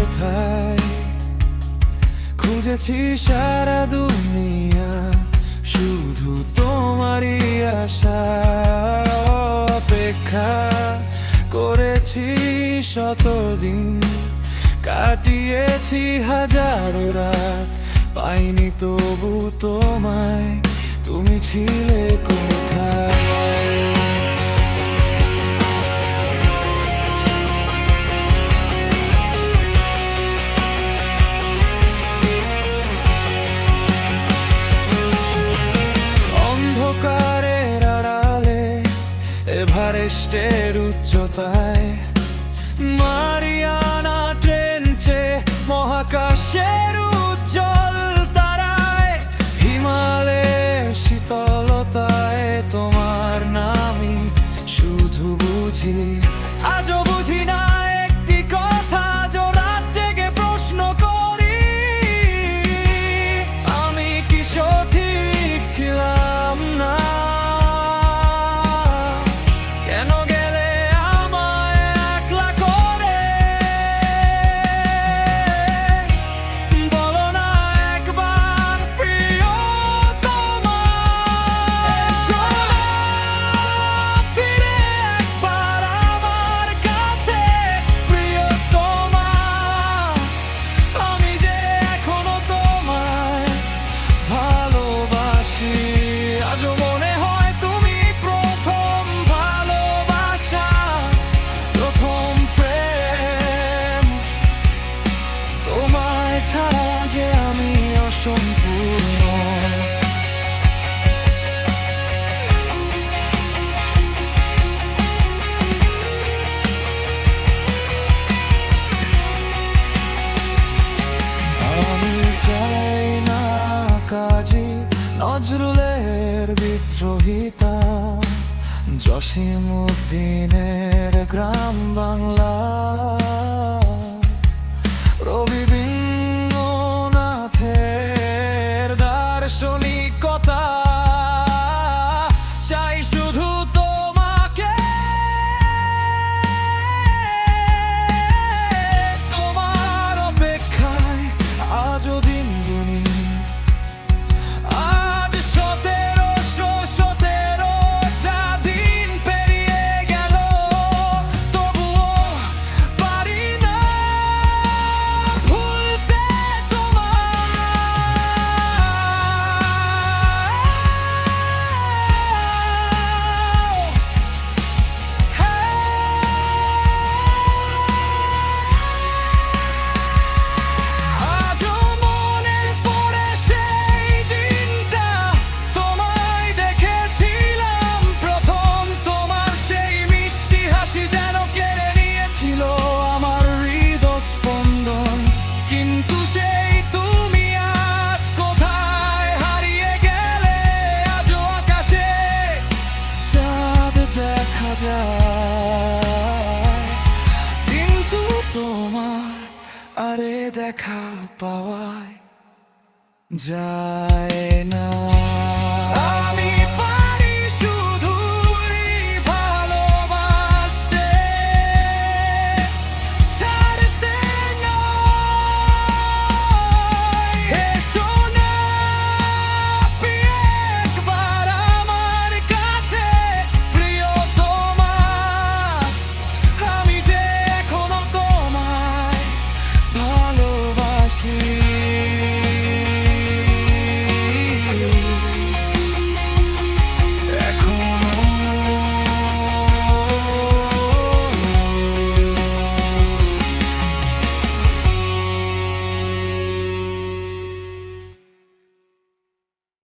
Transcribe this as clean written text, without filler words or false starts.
কোথায়। খুঁজেছি সারা দুনিয়া, শুধু তোমারই আশা। অপেক্ষা করেছি শতদিন, কাটিয়েছি হাজারো রাত, পাইনি তবু তোমায়। তুমি ছিলে কোথায়। অন্ধকারের আড়ালে, এভারেস্টের উচ্চতায়, মারিয়ানা ট্রেঞ্চে, মহাকাশের উজ্জ্বল তারায়, হিমালয়ের শীতলতায় তোমার নামই শুধু বুঝি। আজও বুঝি না একটি কথা, আজও রাত জেগে প্রশ্ন করি, আমি কি সঠিক ছিলাম না? কেন গেলে আমায় একলা করে? বলো না একবার প্রিয়তমা, এসো না ফিরে একবার আমার কাছে। প্রিয়তমা, আমি যে এখনো তোমায় ভালোবাসি। আজও মনে হয় তুমি প্রথম ভালোবাসা, প্রথম প্রেম। তোমায় ছাড়া যে আমি অসম্পূর্ণ। আমি চাই না কাজী নজরুলের বিদ্রোহিতা, জসীমউদ্দিনের গ্রাম বাংলা, রবীন্দ্রনাথের দার্শনিকতা। চাই শুধু তোমাকে, তোমার অপেক্ষায় আজও দিন গুনি। আজ 1717টা দিন পেরিয়ে গেল, তবুও পারি না ভুলতে আজও মনে পড়ে সেই দিনটা, তোমায় দেখেছিলাম প্রথম। তোমার সেই মিষ্টি হাসি যেন কেড়ে নিয়েছিল আমার হৃদস্পন্দন। কিন্তু সেই তুমি আজ কোথায় হারিয়ে গেলে? আজও আকাশে চাঁদ দেখা যায়, কিন্তু তোমার আরে দেখা পাওয়ায় যায় না।